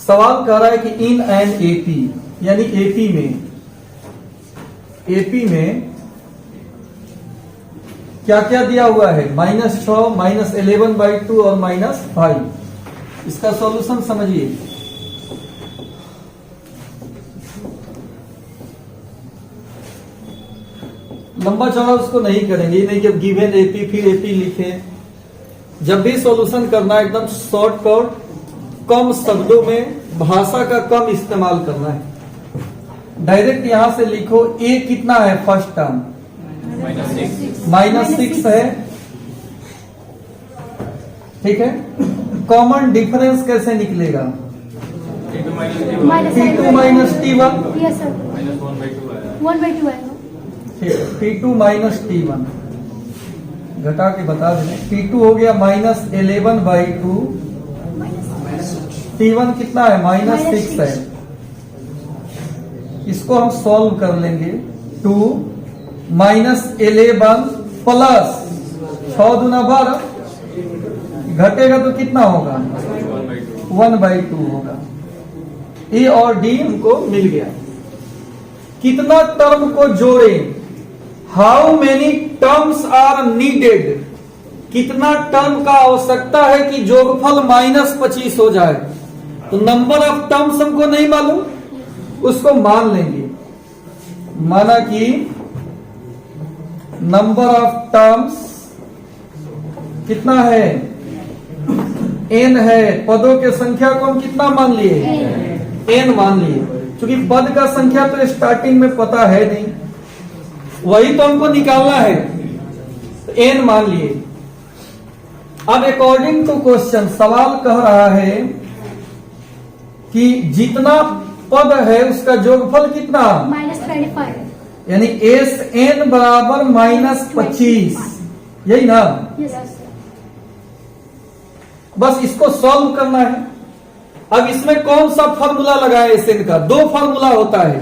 सवाल कह रहा है कि इन एंड एपी, यानी एपी में क्या क्या दिया हुआ है, -6, -11/2 और -5। इसका सॉल्यूशन समझिए। लंबा चौड़ा उसको नहीं करेंगे, ये नहीं कि गिवन एपी फिर एपी लिखे। जब भी सॉल्यूशन करना है एकदम शॉर्टकट, कम शब्दों में, भाषा का कम इस्तेमाल करना है। डायरेक्ट यहां से लिखो, ए कितना है फर्स्ट टर्म, -6 है, ठीक है। कॉमन डिफरेंस कैसे निकलेगा, P2 - T1, यस सर, 1/2 आएगा। P2 - T1 घटा के बता दें। P2 हो गया -11/2, T1 कितना है, -6 है। इसको हम सॉल्व कर लेंगे। 2 -11 प्लस 6 दूना 12, घटेगा तो कितना होगा, 1/2 होगा। ए और डी हमको मिल गया। कितना टर्म को जोड़ें, how many terms are needed, कितना टर्म का आवश्यकता है कि जोगफल -25 हो जाए। तो नंबर ऑफ टर्म्स हमको नहीं मालूम, उसको मान लेंगे। माना कि नंबर ऑफ टर्म्स कितना है, n है। पदों के संख्या को हम कितना मान लिए, n मान लिए। क्योंकि पद का संख्या तो स्टार्टिंग में पता है नहीं, वही तो हमको निकालना है, तो n मान लिए। अब अकॉर्डिंग टू क्वेश्चन सवाल कह रहा है कि जितना पद है उसका जोगफल कितना, -25, यानी SN बराबर -25, यही ना। यस। बस इसको सॉल्व करना है। अब इसमें कौन सा फॉर्मूला लगाए, SN का 2 फॉर्मूला होता है,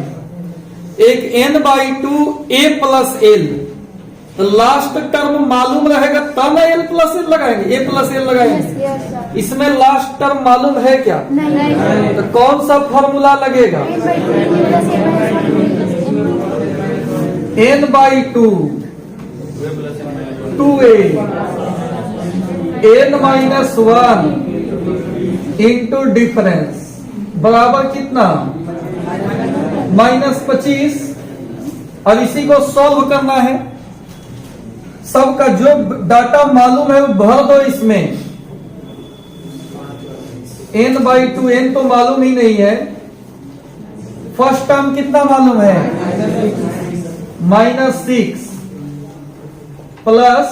एक n/2 a + l। तो लास्ट टर्म मालूम रहेगा तब l + l लगाएंगे, a + l लगाएंगे। इसमें लास्ट टर्म मालूम है क्या, नहीं। तो कौन सा फॉर्मूला लगेगा, n/2 2a n-1 into difference बराबर कितना, -25। अब इसी को सॉल्व करना है। सबका जो डाटा मालूम है वो भर दो इसमें। n/2, n तो मालूम ही नहीं है। फर्स्ट टर्म कितना मालूम है, -6 प्लस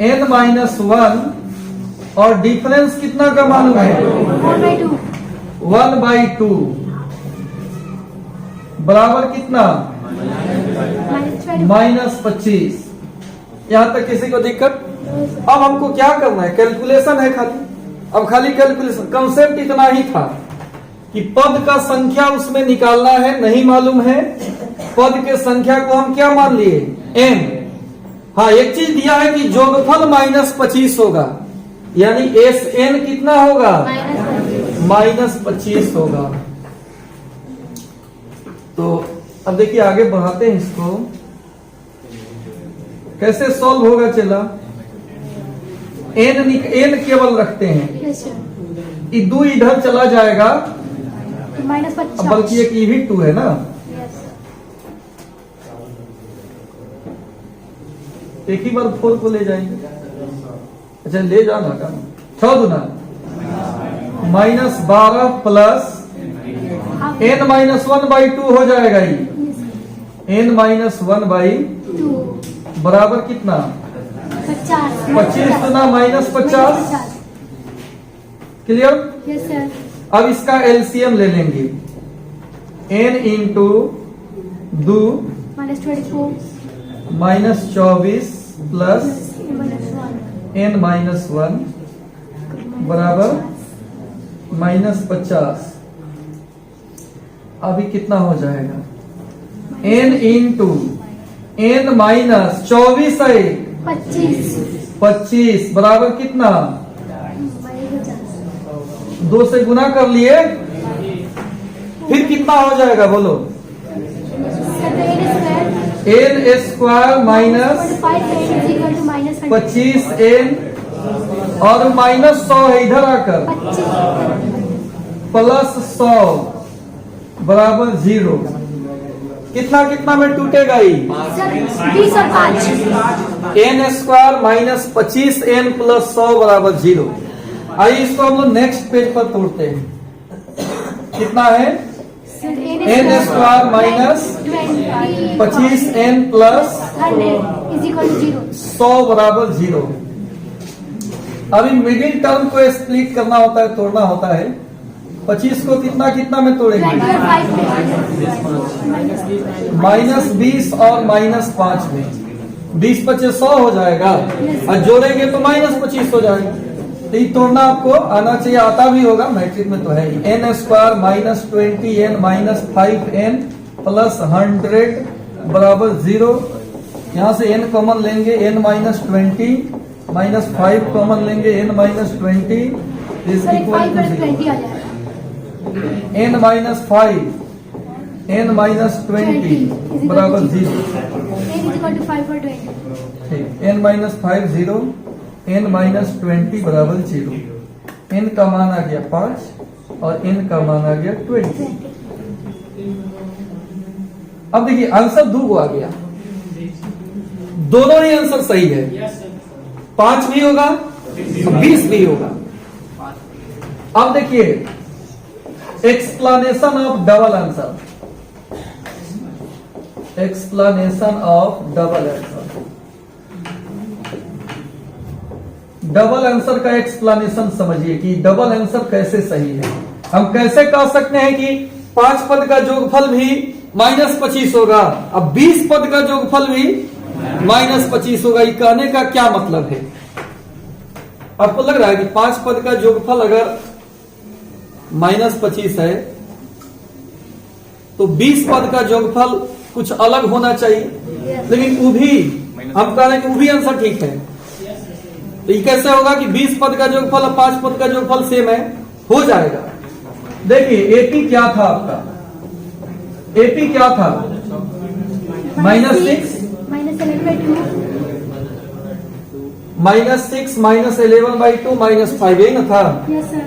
n-1 और डिफरेंस कितना का मालूम है, 1/2 बराबर कितना, -25। यहां तक किसी को दिक्कत। अब हमको क्या करना है, कैलकुलेशन है खाली। अब खाली कैलकुलेशन, कंसेप्ट इतना ही था कि पद का संख्या उसमें निकालना है, नहीं मालूम है। पद के संख्या को हम क्या मान लिए, n। हाँ, एक चीज दिया है कि जोगफल -25 होगा, यानी SN कितना होगा, -25 होगा। तो अब देखिए आगे बढ़ाते हैं इसको, कैसे सॉल्व होगा चला। n केवल रखते हैं, ये 2 इधर चला जाएगा, -50, बल्कि एक ये भी 2 है ना, एक ही बार 4 को ले जाएंगे। अच्छा ले जाना का 6 दूना -12 प्लस n-1/2 हो जाएगा। ये n-1/2 बराबर कितना, 25 दूना -50। क्लियर। Yes sir. अब इसका LCM ले लेंगे, n इंटू 2 -24 प्लस n-1 बराबर -50। अभी कितना हो जाएगा, n इंटू n-24 है 25 बराबर कितना, 2 से गुना कर लिए, फिर कितना हो जाएगा बोलो? N n square minus 5 n is equal to minus 25n और माइनस 100 है इधर आकर, 25 प्लस 100 बराबर 0। कितना कितना में टूटेगा ये? 20 और 5 n square minus 25n plus 100 बराबर 0। आइए इसको हम लोग नेक्स्ट पेज पर तोड़ते हैं। कितना है? n square minus 25n plus 100 is equal to 0। 100 बराबर 0। अभी मिडिल टर्म को स्प्लिट करना होता है, तोड़ना होता है। 25 को कितना कितना में तोड़ेंगे? 20 और 5 माइनस 20 और माइनस 5 में। 20 25 100 हो जाएगा, और जोड़ेंगे तो माइनस 25 हो जाएगा। तो ये तोड़ना आपको आना चाहिए, आता भी होगा, मैट्रिक में तो है ही। n square minus 20n minus 5n plus 100 बराबर 0। यहाँ से n कॉमन लेंगे, n माइनस 20 माइनस 5 कॉमन लेंगे, n minus 20 is sir equal 5 पर टू 20 आ जाएगा। n माइनस 5 n माइनस 20 बराबर 0। n इज इक्वल टू 5 पर 20। ठीक, n माइनस 5 0, n माइनस 20 बराबर 0। n का मान आ गया 5 और n का मान आ गया 20। अब देखिए आंसर 2 को आ गया, दोनों ही आंसर सही है। 5 भी होगा, 20 भी होगा। अब देखिए explanation of double answer, explanation of double answer. Double answer का एक्सप्लेनेशन समझिए कि डबल आंसर कैसे सही है। हम कैसे कह सकते हैं कि 5 पद का जोगफल भी माइनस 25 होगा, अब 20 पद का जोगफल भी माइनस 25 होगा। ये कहने का क्या मतलब है? आपको लग रहा है कि 5 पद का जोगफल अगर माइनस 25 है तो 20 पद का जोगफल कुछ अलग होना चाहिए, लेकिन वो भी हम कह रहे हैं कि वो भी आंसर ठीक है। तो ये कैसे होगा कि 20 पद का जोगफल और 5 पद का जोगफल सेम है? हो जाएगा। देखिए एपी क्या था आपका? एपी क्या था? Minus 6 minus 11/2 minus 6 minus 11/2 minus 5, यही ना था? Yes sir.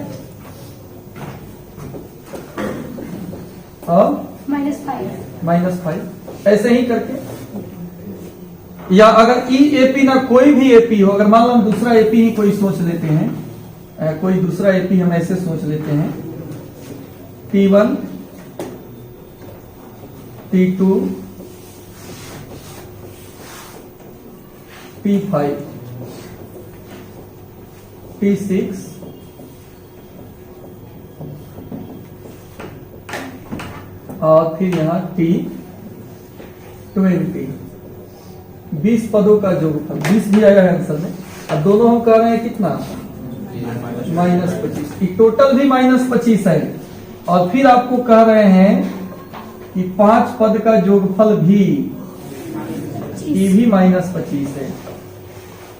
और माइनस 5 ऐसे ही करके, या अगर ई एपी ना कोई भी एपी हो, अगर मान लो हम दूसरा एपी ही कोई सोच लेते हैं, कोई दूसरा एपी हम ऐसे सोच लेते हैं, P1 P2 P5 P6 और फिर यहाँ T20। 20 पदों का जोगफल 20 भी आया है आंसर में। अब दोनों हम कह रहे हैं कितना? माइनस 25। टोटल भी माइनस 25 है, और फिर आपको कह रहे हैं कि 5 पद का जोगफल भी, ये भी माइनस 25 है।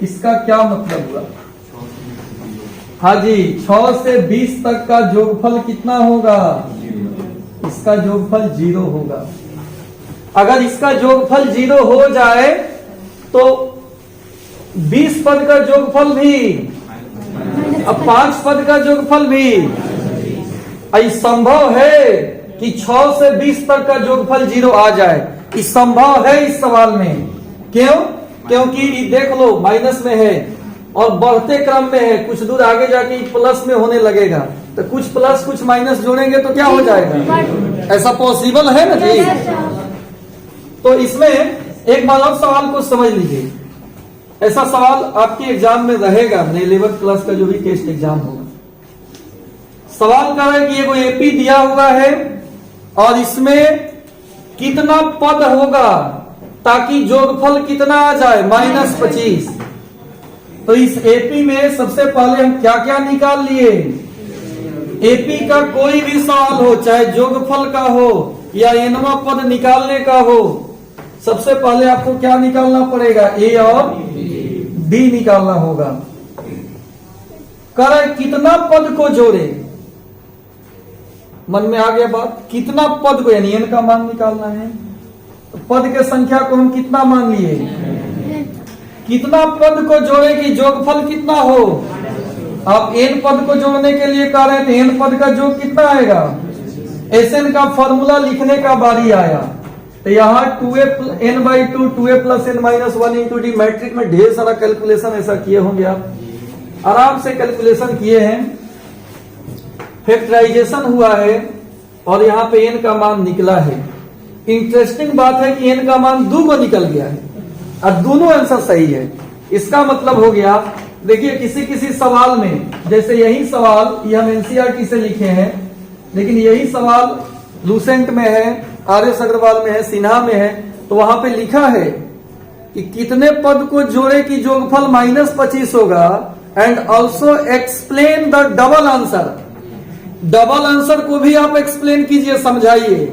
इसका क्या मतलब हुआ? हाँ जी, 6 से 20 तक का जोगफल कितना होगा? इसका जोगफल 0 होगा। अगर इसका जोगफल 0 हो जाए तो 20 पद का जोगफल भी, अब 5 पद का जोगफल भी। ये संभव है कि 6 से 20 तक का जोगफल 0 आ जाए, ये संभव है इस सवाल में। क्यों? क्योंकि देख लो माइनस में है और बढ़ते क्रम में है, कुछ दूर आगे जाके प्लस में होने लगेगा, तो कुछ प्लस कुछ माइनस जोड़ेंगे तो क्या हो जाएगा? ऐसा पॉसिबल है ना जी? तो इसमें एक बार और सवाल को समझ लीजिए। ऐसा सवाल आपके एग्जाम में रहेगा, 11th क्लास का जो भी टेस्ट एग्जाम होगा। सवाल कर रहा है कि ये कोई एपी दिया हुआ है और इसमें कितना पद होगा ताकि जोगफल कितना आ जाए? माइनस 25। तो इस एपी में सबसे पहले हम क्या क्या निकाल लिए? एपी का कोई भी सवाल हो, चाहे जोगफल का हो या एनवा पद निकालने का हो, सबसे पहले आपको क्या निकालना पड़ेगा? ए और डी निकालना होगा। कर कितना पद को जोड़े? मन में आ गया बात? कितना पद को यानी n का मान निकालना है, तो पद के संख्या को हम कितना मान लिए? कितना पद को जोड़े कि जोगफल कितना हो? आप n पद को जोड़ने के लिए कह रहे थे, n पद का योग कितना आएगा? Sn का फॉर्मूला लिखने का बारी आया, तो यहाँ 2n/2 2a + n - 1 × d। Matric में ढेर सारा कैलकुलेशन ऐसा किए होंगे, आप आराम से कैलकुलेशन किए हैं, फैक्टराइजेशन हुआ है और यहाँ पे n का मान निकला है। इंटरेस्टिंग बात है कि n का मान 2 को निकल गया है और दोनों आंसर सही है। इसका मतलब हो गया, देखिए किसी किसी सवाल में, जैसे यही सवाल ये हम एनसीईआरटी से लिखे हैं, लेकिन यही सवाल लूसेंट में है, आर.एस. अग्रवाल में है, सिन्हा में है, तो वहां पे लिखा है कि कितने पद को जोड़े कि योगफल -25 होगा and also explain the double answer. Double answer को भी आप एक्सप्लेन कीजिए, समझाइए।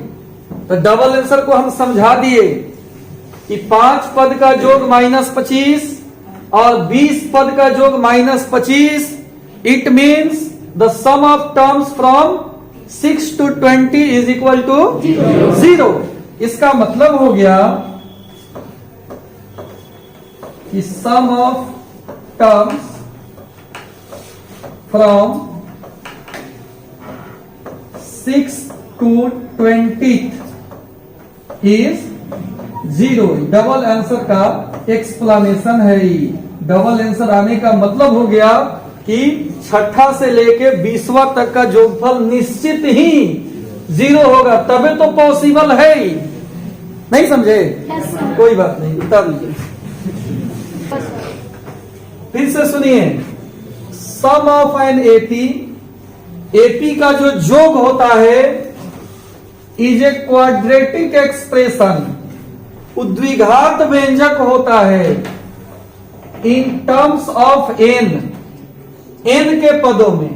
तो डबल आंसर को हम समझा दिए कि 5 पद का योग -25 और 20 पद का योग -25, it means the sum of terms from 6 to 20 is equal to 0। इसका मतलब हो गया कि sum of terms from 6 to 20 is 0। Double answer का एक्सप्लेनेशन है। डबल आंसर आने का मतलब हो गया कि छठा से लेके 20वां तक का योगफल निश्चित ही 0 होगा, तबे तो पॉसिबल है ही। नहीं समझे? Yes, sir. कोई बात नहीं, बता दीजिए। फिर से सुनिए, sum of n AP, AP का जो योग होता है इज ए क्वाड्रेटिक एक्सप्रेशन, उद्विघात व्यंजक होता है in terms of n, n के पदों में।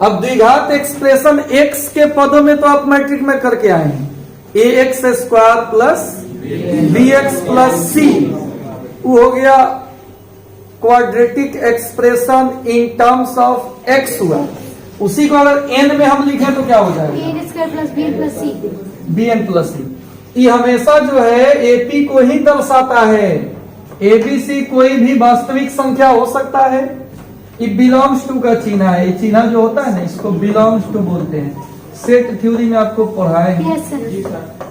अब द्विघात एक्सप्रेशन x के पदों में तो आप मैट्रिक में करके आए हैं, ax² + bx + c, वो हो गया quadratic expression in terms of x हुआ। उसी को अगर n में हम लिखें तो क्या हो जाएगा? a² + bn + c। bn + c। ये हमेशा जो है एपी को ही दर्शाता है। एबीसी कोई भी वास्तविक संख्या हो सकता है। ये बिलोंग्स टू का चिन्ह है, ये चिन्ह जो होता है ना, इसको बिलोंग्स टू बोलते हैं। सेट थ्योरी में आपको पढ़ाएंगे। Yes, sir.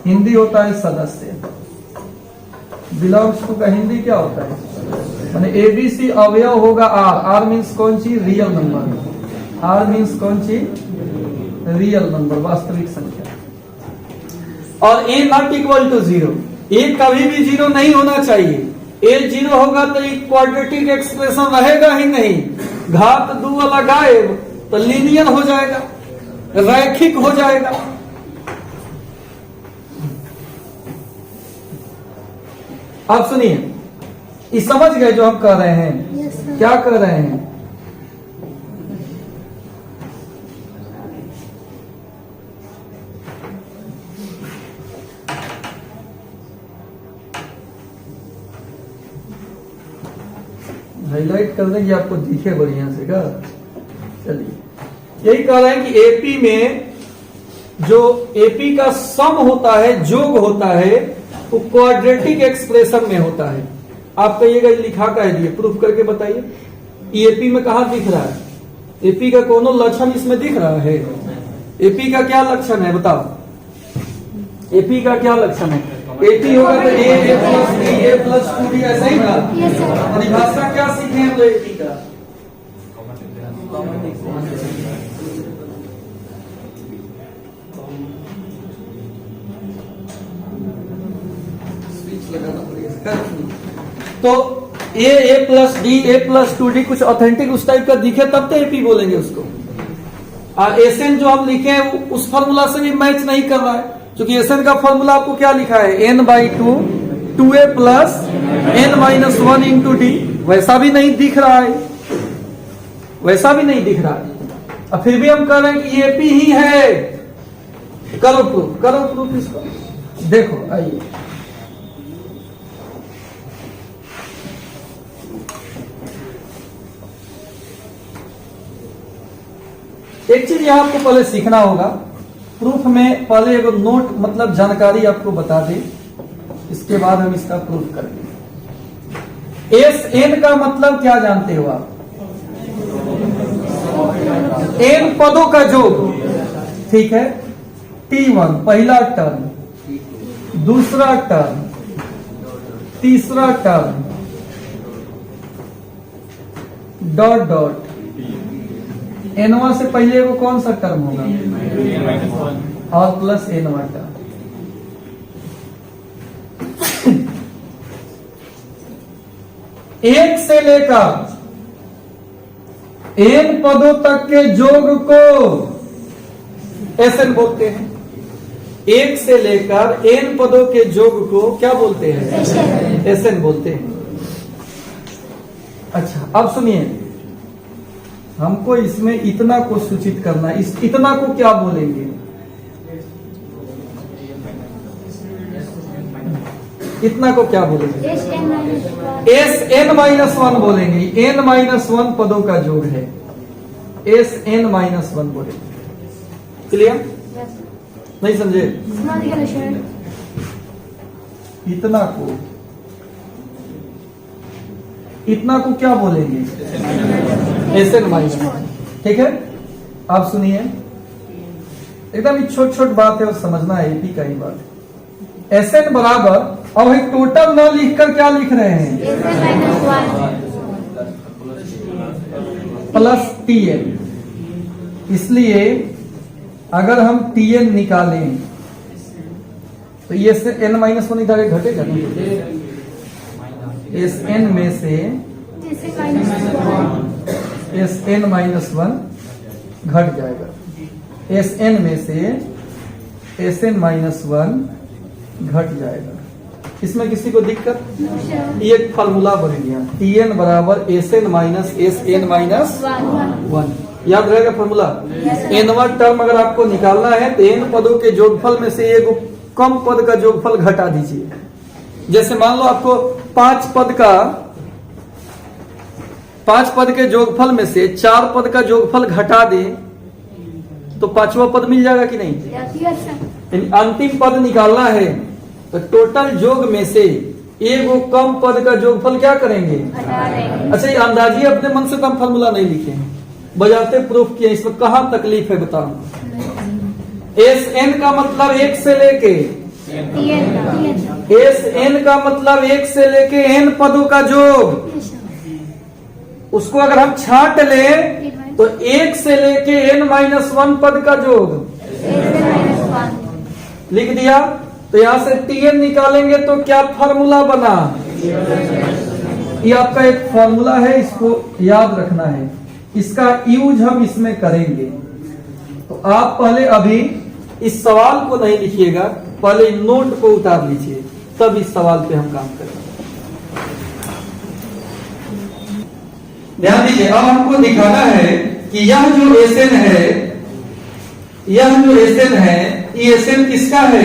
हिंदी होता है सदस्य, बिलोंग्स टू का हिंदी क्या होता है? माने एबीसी अवयव होगा आर। आर मीन्स कौन सी? Real number. आर मीन्स कौन सी? रियल नंबर, वास्तविक संख्या। और A not equal to 0, A कभी भी 0 नहीं होना चाहिए। ए 0 होगा तो एक क्वाड्रेटिक एक्सप्रेशन रहेगा ही नहीं। घात 2 वाला गायब, तो लीनियर हो जाएगा, रैखिक हो जाएगा। आप सुनिए, ये समझ गए जो हम कह रहे हैं? Yes, sir. क्या कह रहे हैं? हाईलाइट कर देंगे, आपको दिखे बढ़िया से का। चलिए, यही कह रहे हैं कि एपी में जो एपी का सम होता है, जोग होता है, वो क्वाड्रेटिक एक्सप्रेशन में होता है। आप कहिएगा लिखा का है, प्रूफ करके बताइए। एपी में कहा दिख रहा है? एपी का कोनो लक्षण इसमें दिख रहा है? एपी का क्या लक्षण है बताओ? एपी का क्या लक्षण है? एपी होगा तो ए प्लस बी, ए प्लस 2b, ऐसा ही ना? Yes, sir. परिभाषा क्या सीखे हैं तो एपी का? स्विच लगाना पड़ेगा। तो ए प्लस डी, ए प्लस 2d कुछ ऑथेंटिक उस टाइप का दिखे तब तो एपी बोलेंगे उसको। एसएन जो हम लिखे हैं उस फॉर्मूला से भी मैच नहीं कर रहा है, क्योंकि एसएन का फॉर्मूला आपको क्या लिखा है? n/2 2a + n - 1 × d। वैसा भी नहीं दिख रहा है, वैसा भी नहीं दिख रहा है। अब फिर भी हम कह रहे हैं कि एपी ही है। करो प्रूफ, करो प्रूफ इसको। देखो आइए, एक चीज यहां आपको पहले सीखना होगा। प्रूफ में पहले एक नोट मतलब जानकारी आपको बता दें, इसके बाद हम इसका प्रूफ करेंगे। एस एन का मतलब क्या जानते हो आप? एन पदों का योग, ठीक है। T1 पहला टर्म, दूसरा टर्म, तीसरा टर्म, डॉट डॉट, एनवा से पहले वो कौन सा टर्म होगा? और प्लस एनवा टर्म। एक से लेकर एन पदों तक के योग को एसएन बोलते हैं। एक से लेकर एन पदों के योग को क्या बोलते हैं? एसएन बोलते हैं। अच्छा, अब सुनिए, हमको इसमें इतना को सूचित करना है। इस इतना को क्या बोलेंगे? इतना को क्या बोलेंगे? एस एन माइनस वन बोलेंगे। एन माइनस वन पदों का योग है, एस एन माइनस वन बोलेंगे। क्लियर? नहीं समझे? इतना को क्या बोलेंगे? S n minus. ठीक है, आप सुनिए, एकदम छोट छोट बात है और समझना है, एपी का ही बात है। एस एन बराबर, अब एक टोटल न लिखकर क्या लिख रहे हैं? Plus t n. इसलिए अगर हम टी एन निकालें तो ये से एन माइनस वन इधर घटेगा नहीं? एस एन में से एस एन माइनस वन घट जाएगा। एस एन में से एस एन माइनस वन घट जाएगा। इसमें किसी को दिक्कत? ये एक फार्मूला बन गया, टी एन बराबर S n minus S n minus one. याद रहेगा फार्मूला? एनवा टर्म अगर आपको निकालना है तो एन पदों के योगफल में से एक कम पद का योगफल घटा दीजिए। जैसे मान लो आपको पांच पद के योगफल में से 4 पद का योगफल घटा दे तो 5वां पद मिल जाएगा कि नहीं? अंतिम पद निकालना है तो टोटल योग में से एक कम पद का योगफल क्या करेंगे? अच्छा, ये अंदाजी अपने मन से तो हम फॉर्मूला नहीं लिखे हैं, बजाते प्रूफ किए। इसमें कहां तकलीफ है बताओ? एस एन का मतलब एक से लेके, एस एन का मतलब एक से लेके एन पदों का योग, उसको अगर हम छांट लें तो एक से लेके एन माइनस वन पद का योग लिख दिया। तो यहां से टी एन निकालेंगे तो क्या फार्मूला बना? ये आपका एक फार्मूला है, इसको याद रखना है। इसका यूज हम इसमें करेंगे। तो आप पहले अभी इस सवाल को नहीं लिखिएगा, पहले नोट को उतार लीजिए, तब इस सवाल पे हम काम करेंगे। ध्यान दीजिए, अब हमको दिखाना है कि यह जो एसएन है, यह जो एसएन है, ये एसएन किसका है?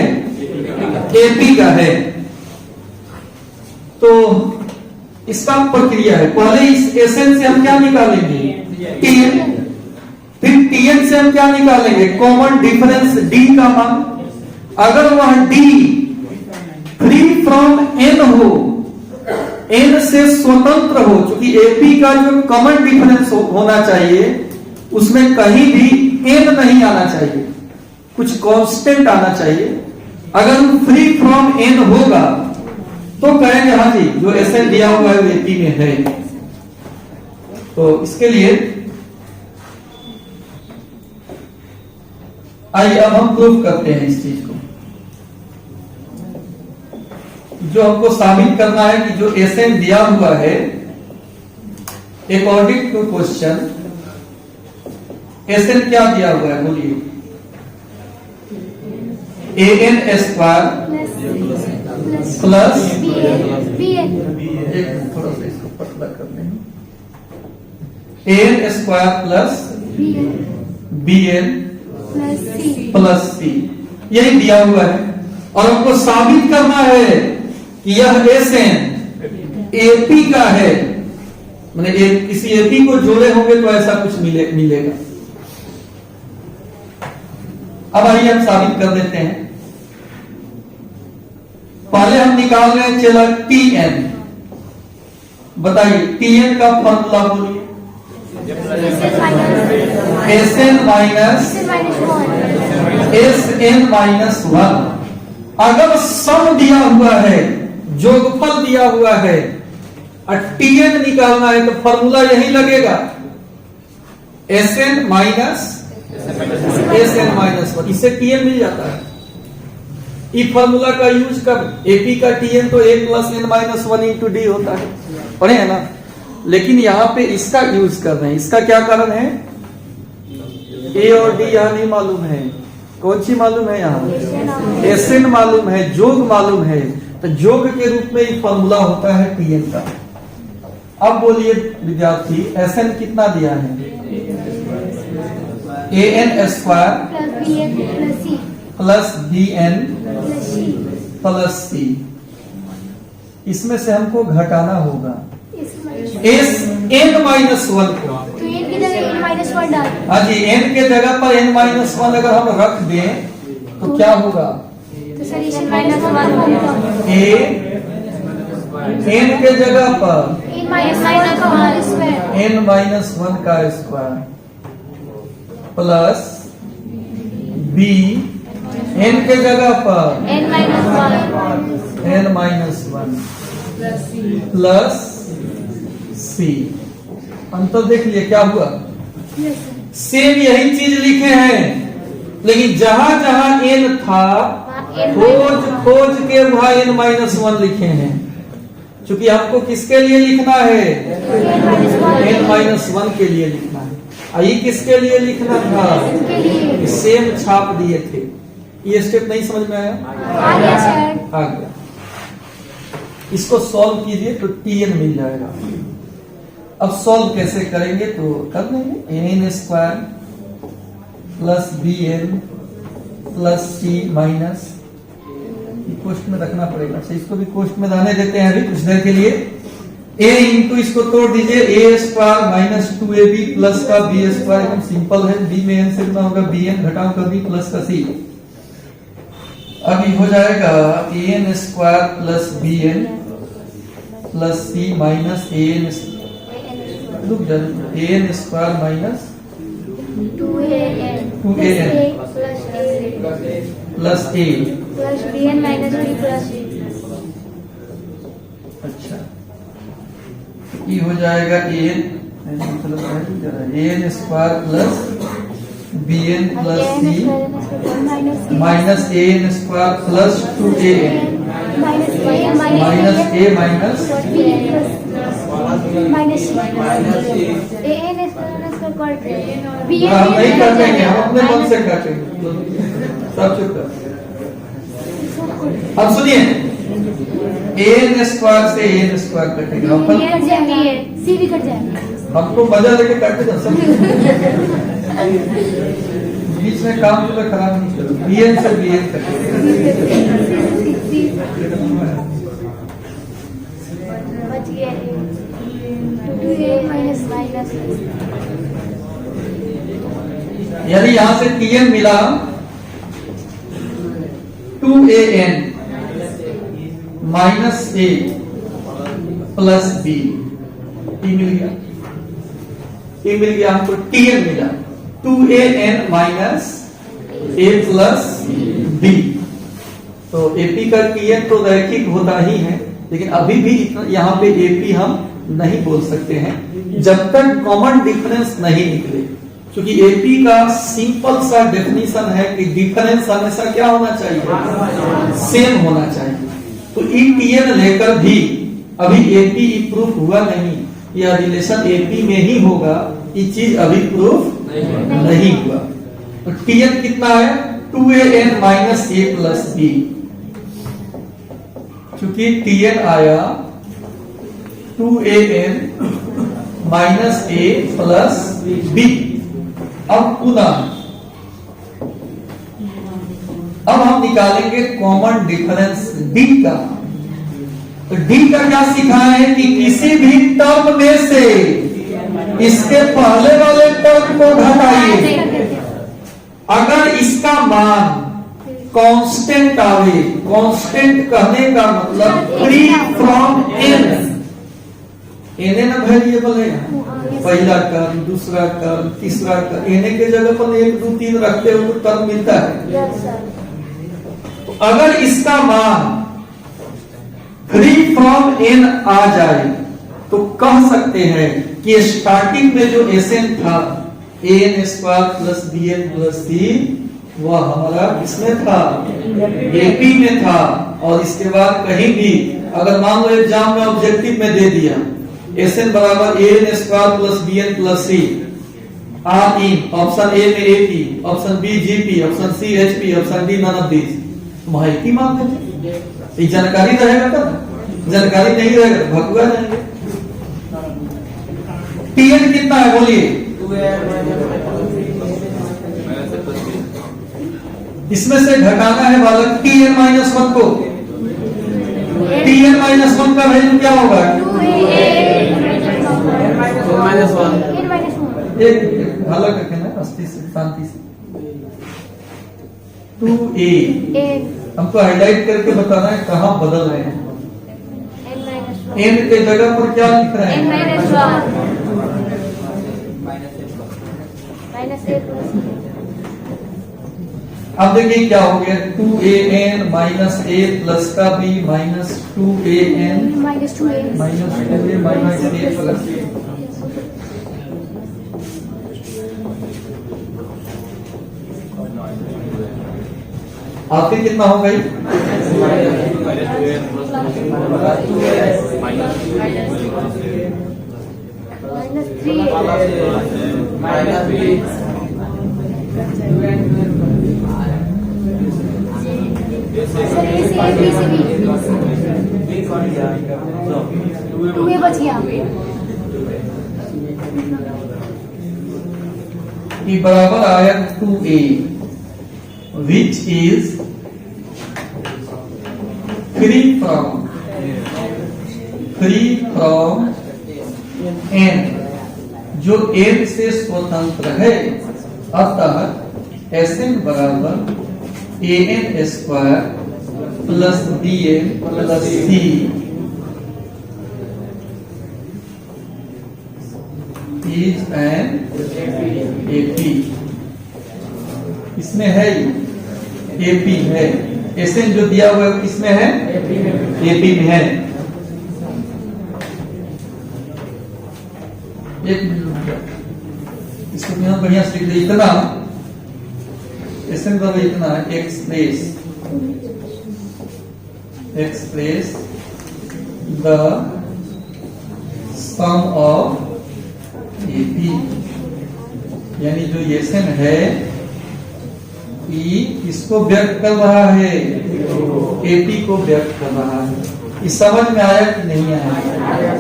एपी का है। तो इसका प्रक्रिया है, पहले इस एसएन से हम क्या निकालेंगे? टीएन। फिर टीएन से हम क्या निकालेंगे? कॉमन डिफरेंस डी का मान। अगर वह डी फ्री फ्रॉम एन हो, एन से स्वतंत्र हो, क्योंकि एपी का जो कॉमन डिफरेंस होना चाहिए उसमें कहीं भी एन नहीं आना चाहिए, कुछ कांस्टेंट आना चाहिए। अगर वो फ्री फ्रॉम एन होगा तो कहेंगे हाँ जी जो एसएन दिया हुआ है वो एपी में है। तो इसके लिए आइए अब हम प्रूफ करते हैं इस चीज को। जो हमको साबित करना है कि जो एसएन दिया हुआ है अकॉर्डिंग टू क्वेश्चन, एसएन क्या दिया हुआ है बोलिए? एन स्क्वायर प्लस थोड़ा सा इसको पतला कर लें, N square plus B N plus C, यही दिया हुआ है। और हमको साबित करना है कि यह एसएन एपी का है, मैंने किसी एपी को जोड़े होंगे तो ऐसा कुछ मिलेगा। अब आइए हम साबित कर देते हैं। पहले हम निकाल रहे हैं चलो Tn। बताइए Tn का फॉर्मूला बोलिए। Sn minus Sn minus 1। अगर सम दिया हुआ है, जोगफल दिया हुआ है और Tn निकालना है तो फॉर्मूला यही लगेगा, Sn माइनस Sn माइनस 1। इससे Tn मिल जाता है। इस फॉर्मूला का यूज कर एपी का Tn तो a plus n minus 1 into d होता है, पढ़े है ना। लेकिन यहाँ पे इसका यूज कर रहे हैं। इसका क्या कारण है, ए और डी यहाँ नहीं मालूम है। कौन सी मालूम है, यहाँ Sn मालूम है, जोग मालूम है। तो जोग के रूप में ये फॉर्मूला होता है Tn का। अब बोलिए विद्यार्थी, Sn कितना दिया है, an square plus bn plus c। इसमें से हमको घटाना होगा n माइनस 1 को। तो n की जगह n माइनस 1 डाल। हाँ जी, n के जगह पर n माइनस 1 अगर हम रख दें तो क्या होगा, तो सॉल्यूशन माइनस 1 होगा। n के जगह पर n minus 1 square, n minus 1 का स्क्वायर प्लस b n के जगह पर n minus 1 n minus 1 plus c। अंतर देख लिए क्या हुआ, सेम यही चीज लिखे हैं, लेकिन जहां जहां n था खोज के वहां n माइनस 1 लिखे हैं। क्योंकि हमको किसके लिए लिखना है, n माइनस 1 के लिए लिखना है। ये किसके लिए लिखना था, सेम छाप दिए थे। ये स्टेप नहीं समझ में आया, आ गया। इसको सॉल्व कीजिए तो Tn मिल जाएगा। अब सॉल्व कैसे करेंगे तो कर देंगे, an square plus bn plus c minus, कोष्ट में रखना पड़ेगा। अच्छा, इसको भी कोष्ट में रहने देते हैं अभी कुछ देर के लिए। a इंटू इसको तोड़ दीजिए, a square minus 2ab plus का b स्क्वायर, एकदम सिंपल है। b में n से गुना होगा bn घटाओ का b प्लस का c। अभी हो जाएगा an square plus bn plus c minus an square minus 2an plus a plus bn minus b plus. अच्छा, ये हो जाएगा an square plus bn plus c minus an square plus 2an minus a minus हम नहीं काटेंगे, हम अपने मन से काटेंगे। सब चुप कर। अब सुनिए, an स्क्वायर से an स्क्वायर कटेगा, सी भी कट जाएगा। हमको मजा लेके काटे जा सब। बीच में काम तो खराब नहीं करो, bn से bn कटेगा। बच गया 2a माइनस माइनस। यदि यहां से Tn मिला 2an minus a plus b, मिल गया, ये मिल गया हमको। Tn मिला 2an minus a plus b। तो AP का Tn तो रैखिक होता ही है, लेकिन अभी भी यहाँ पे AP हम नहीं बोल सकते हैं जब तक कॉमन डिफरेंस नहीं निकले। क्योंकि AP का सिंपल सा डेफिनेशन है कि डिफरेंस हमेशा क्या होना चाहिए, सेम होना चाहिए। तो Tn लेकर भी अभी AP प्रूफ हुआ नहीं, यह रिलेशन AP में ही होगा, ये चीज अभी प्रूफ नहीं हुआ। तो Tn कितना है, 2an minus a plus b। चूंकि Tn आया 2an minus a plus b। अब पुनः अब हम निकालेंगे कॉमन डिफरेंस d का। तो d का क्या सिखाया है कि किसी भी टर्म में से इसके पहले वाले टर्म को घटाइए अगर इसका मान कांस्टेंट आवे, कांस्टेंट कहने का मतलब फ्री फ्रॉम एन, एन ना वेरिएबल है, पहला टर्म, दूसरा टर्म, तीसरा टर्म, एन के जगह पर 1 2 3 रखते हो तो टर्म मिलता है। तो अगर इसका मान फ्री फ्रॉम एन आ जाए तो कह सकते हैं कि स्टार्टिंग में जो एसएन था N square plus B N plus C, वह हमारा इसमें था एपी में था। और इसके बाद कहीं भी अगर मान लो एग्जाम में ऑब्जेक्टिव में दे दिया एसएन बराबर N square plus B N plus C, आर इन ऑप्शन ए में AP, option B GP, option C HP, option D none of this, तुम एपी मान देते। ये जानकारी रहेगा तब, जानकारी नहीं रहेगा तो भगवा जाएंगे। टीएन कितना है बोलिए, इसमें से घटाना है बालक टीएन माइनस 1 को, टीएन माइनस 1 का वैल्यू क्या होगा, एक अलग रखना अस्ती से शांति से, 2a हमको हाईलाइट करके बताना है कहाँ बदल रहे हैं। एन के जगह पर क्या लिख रहे हैं, अब देखिए क्या हो गया, 2an माइनस a प्लस का b minus 2an minus 2a minus a plus a। आखिर कितना हो गई, बच गया कि बराबर आया 2a which is free from n, जो n से स्वतंत्र है। अतः Sn बराबर an square plus bn plus c is an AP। इसमें है AP है, Sn जो दिया हुआ है किसमें है, AP में है। एक मिनट इसको यहाँ बढ़िया से लिख दे, इतना Sn बराबर इतना है, express the sum of AP, यानी जो Sn है इसको व्यक्त कर रहा है, AP को व्यक्त कर रहा है। इस समझ में आया कि नहीं आया,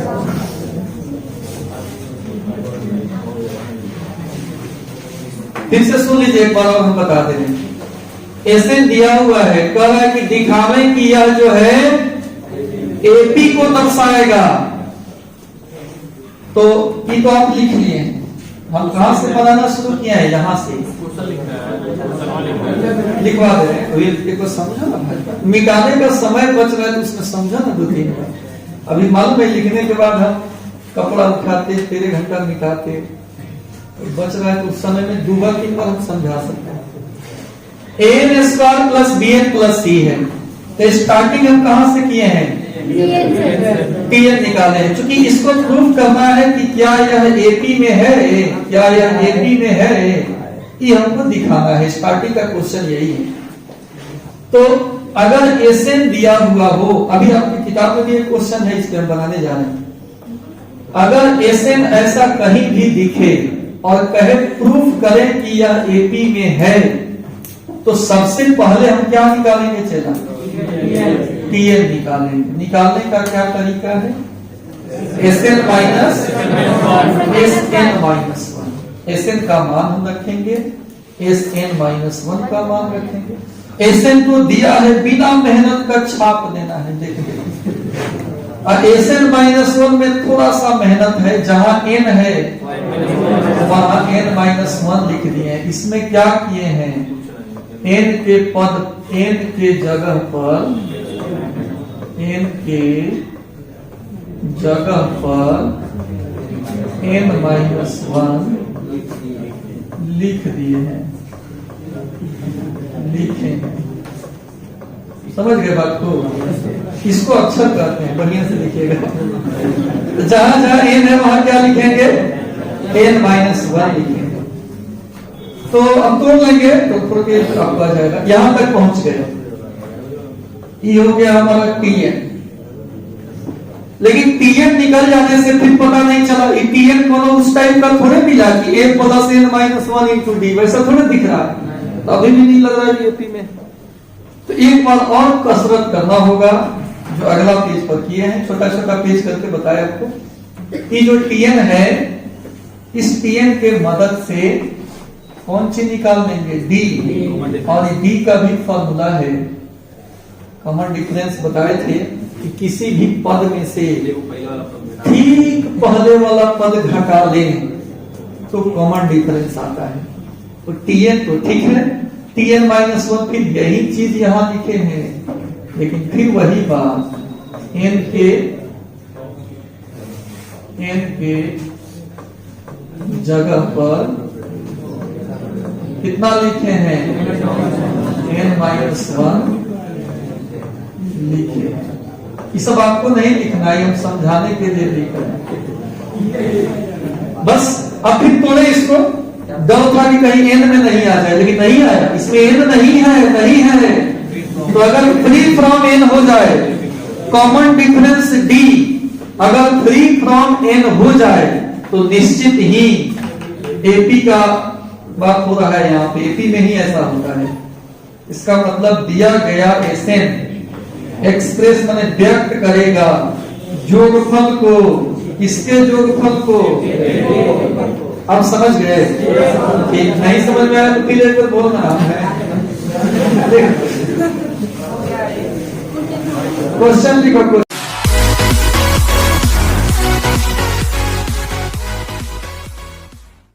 फिर से सुन लीजिए एक बार और हम बता दे रहे हैं। Sn दिया हुआ है, कह रहा है कि दिखावे कि यह जो है AP को दर्शाएगा, तो ये तो आप लिख लिए, हम कहां से बनाना शुरू किया है, यहां से लिखवा दे रहे हैं। तो समझो ना भाई, मिटाने का समय बच रहा है तो उसमें समझो ना 2-3 बार। अभी मालूम है लिखने के बाद हम कपड़ा उठाते 13 घंटा मिटाते, बच रहा है तो उस समय में 2 बार 3 बार हम समझा सकते हैं। an square plus bn plus c है, तो स्टार्टिंग हम कहां से किए हैं, Tn निकाले हैं। क्योंकि इसको प्रूफ करना है कि क्या यह AP में है, क्या यह AP में है, ये हमको दिखाना है। स्टार्टिंग का क्वेश्चन यही है। तो अगर Sn दिया हुआ हो, अभी आपकी किताब में भी एक क्वेश्चन है, इसको हम बनाने जा रहे हैं। अगर Sn ऐसा कहीं भी दिखे और कहे प्रूफ करें कि यह AP में है, तो सबसे पहले हम क्या निकालेंगे चला, Tn निकालेंगे। निकालने का क्या तरीका है, Sn minus Sn minus 1, Sn का मान हम रखेंगे, Sn माइनस 1 का मान रखेंगे। Sn को दिया है, बिना मेहनत का छाप देना है, देखिए। और Sn माइनस 1 में थोड़ा सा मेहनत है, जहां n है वहां n-1 लिख दिए हैं। इसमें क्या किए हैं, n के जगह पर n-1 लिख दिए हैं, लिखे हैं। समझ गए बात को? इसको अक्षर कहते हैं, बढ़िया से लिखिएगा। तो जहां जहां n है वहां क्या लिखेंगे, n-1 लिखेंगे। तो अब तोड़ लेंगे तो थोड़ा के आपको आ जाएगा। यहां तक पहुंच गए, ये हो गया हमारा Tn। लेकिन Tn निकल जाने से फिर पता नहीं चला Tn को उस टाइप का थोड़े मिला कि a plus n-1 into D, वैसा थोड़े दिख रहा है। तो अभी भी नहीं लग रहा है यूपी में। तो एक बार और कसरत करना होगा, जो अगला पेज पर किए हैं, छोटा छोटा पेज करके बताया आपको। ये जो Tn है, इस Tn के मदद से कौन सी निकाल लेंगे, d, और d का भी फॉर्मूला है, कॉमन डिफरेंस बताए थे कि किसी भी पद में से ठीक पहले वाला पद घटा लें तो कॉमन डिफरेंस आता है। तो Tn तो ठीक है, Tn-1 फिर यही चीज यहां लिखे हैं, लेकिन फिर वही बात, n के जगह पर कितना लिखे हैं, n-1 लिखे हैं। ये सब आपको नहीं लिखना है, हम समझाने के लिए लिख रहे हैं बस। अब फिर तोड़े इसको, डर था कि कहीं n में नहीं आ जाए, लेकिन नहीं आया, इसमें n नहीं है। तो अगर फ्री फ्रॉम n हो जाए, कॉमन डिफरेंस d अगर फ्री फ्रॉम n हो जाए तो निश्चित ही एपी का बात हो रहा है, यहाँ पे एपी में ही ऐसा होता है। इसका मतलब दिया गया Sn एक्सप्रेस माने व्यक्त करेगा जोगफल को, इसके जोगफल को। आप समझ गए? ठीक, नहीं समझ में आया तो फिर एक बार बोलना है। क्वेश्चन लिखो।